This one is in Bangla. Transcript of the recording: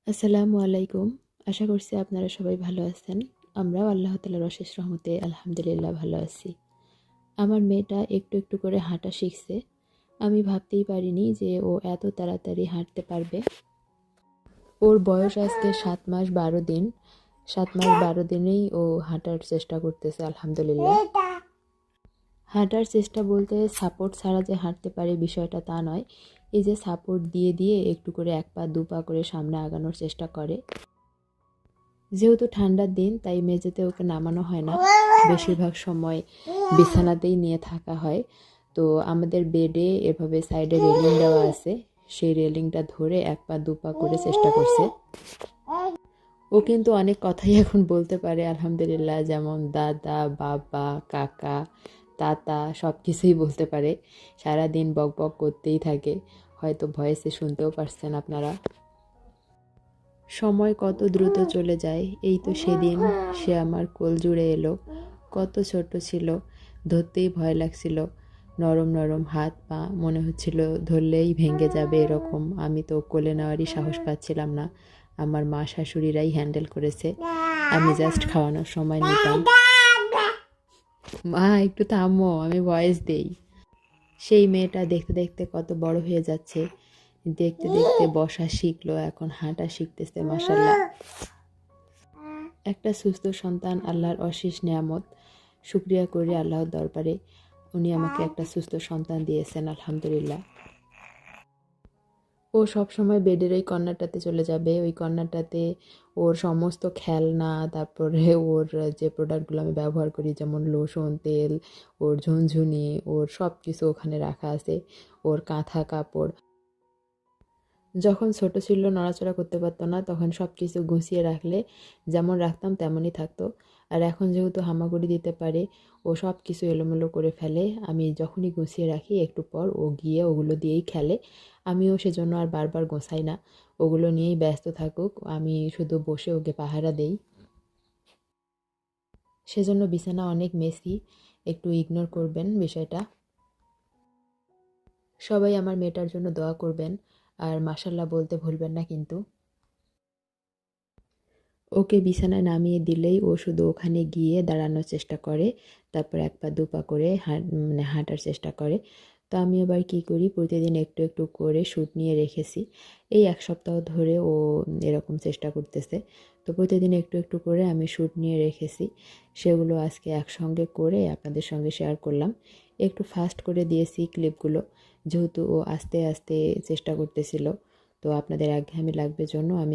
আসসালামু আলাইকুম। আশা করছি আপনারা সবাই ভালো আছেন। আমরাও আল্লাহ তাআলার অশেষ রহমতে আলহামদুলিল্লাহ ভালো আছি। আমার মেয়েটা একটু একটু করে হাঁটা শিখছে। আমি ভাবতেই পারিনি যে ও এত তাড়াতাড়ি হাঁটতে পারবে। ওর বয়স আজকে ৭ মাস ১২ দিন। ৭ মাস ১২ দিনেই ও হাঁটার চেষ্টা করতেছে আলহামদুলিল্লাহ। হাঁটার চেষ্টা বলতে সাপোর্ট ছাড়া যে হাঁটতে পারে বিষয়টা তা নয়। এই যে সাপোর্ট দিয়ে দিয়ে একটু করে ১ পা ২ পা করে সামনে আগানোর চেষ্টা করে। যেহেতু ঠান্ডার দিন তাই মেঝেতে ওকে নামানো হয় না, বেশিরভাগ সময় বিছানাতেই নিয়ে থাকা হয়। তো আমাদের বেডে এভাবে সাইডে রেলিং দেওয়া আছে, সেই রেলিংটা ধরে ১ পা ২ পা করে চেষ্টা করছে। ও কিন্তু অনেক কথাই এখন বলতে পারে আলহামদুলিল্লাহ, যেমন দাদা, বাবা, কাকা, তাতা সব কিছুই বলতে পারে। সারাদিন বক বক করতেই থাকে, হয়তো ভয়েসে শুনতেও পারছেন আপনারা। সময় কত দ্রুত চলে যায়। এই তো সেদিন সে আমার কোল জুড়ে এলো। কত ছোট ছিল, ধরতেই ভয় লাগছিল। নরম নরম হাত পা, মনে হচ্ছিল ধরলেই ভেঙে যাবে এরকম। আমি তো কোলে নেওয়ারই সাহস পাচ্ছিলাম না। আমার মা শাশুড়িরাই হ্যান্ডেল করেছে, আমি জাস্ট খাওয়ানোর সময় নিতাম। মা একটু থামো, আমি ভয়েস দেই। সেই মেয়েটা দেখতে দেখতে কত বড় হয়ে যাচ্ছে। দেখতে দেখতে বসা শিখলো, এখন হাঁটা শিখতেছে মাশাআল্লাহ। একটা সুস্থ সন্তান আল্লাহর অশেষ নেয়ামত। শুকরিয়া করি আল্লাহর দরবারে, উনি আমাকে একটা সুস্থ সন্তান দিয়েছেন আলহামদুলিল্লাহ। ও সবসময় বেডের ওই কর্নারটাতে চলে যাবে। ওই কর্নারটাতে ওর সমস্ত খেলনা, তারপরে ওর যে প্রোডাক্টগুলো আমি ব্যবহার করি যেমন লোশন, তেল, ওর ঝুনঝুনি, ওর সব কিছু ওখানে রাখা আছে। ওর কাঁথা কাপড়, যখন ছোট ছিল নড়াচড়া করতে পারতো না, তখন সব কিছু গুছিয়ে রাখলে যেমন রাখতাম তেমনই থাকতো। আর এখন যেহেতু হামাগুড়ি দিতে পারে, ও সব কিছু এলোমেলো করে ফেলে। আমি যখনই গুছিয়ে রাখি একটু পর ও গিয়ে ওগুলো দিয়েই খেলে। আমিও সেজন্য আর বারবার গোছাই না, ওগুলো নিয়েই ব্যস্ত থাকুক, আমি শুধু বসে ওকে পাহারা দেই। সেজন্য বিছানা অনেক মেসি, একটু ইগনোর করবেন বিষয়টা। সবাই আমার মেয়েটার জন্য দোয়া করবেন, আর মাশাল্লাহ বলতে ভুলবেন না কিন্তু। ওকে বিছানায় নামিয়ে দিলেই ও শুধু ওখানে গিয়ে দাঁড়ানোর চেষ্টা করে, তারপর ১ পা ২ পা করে হাঁটার চেষ্টা করে। তো আমি আবার কী করি, প্রতিদিন একটু একটু করে শ্যুট নিয়ে রেখেছি। এই ১ সপ্তাহ ধরে ও এরকম চেষ্টা করতেছে। তো প্রতিদিন একটু একটু করে আমি শ্যুট নিয়ে রেখেছি, সেগুলো আজকে একসঙ্গে করে আপনাদের সঙ্গে শেয়ার করলাম। একটু ফাস্ট করে দিয়েছি ক্লিপগুলো, যেহেতু ও আস্তে আস্তে চেষ্টা করতেছিল। তো আপনাদের একঘেয়েমি লাগবে জন্য আমি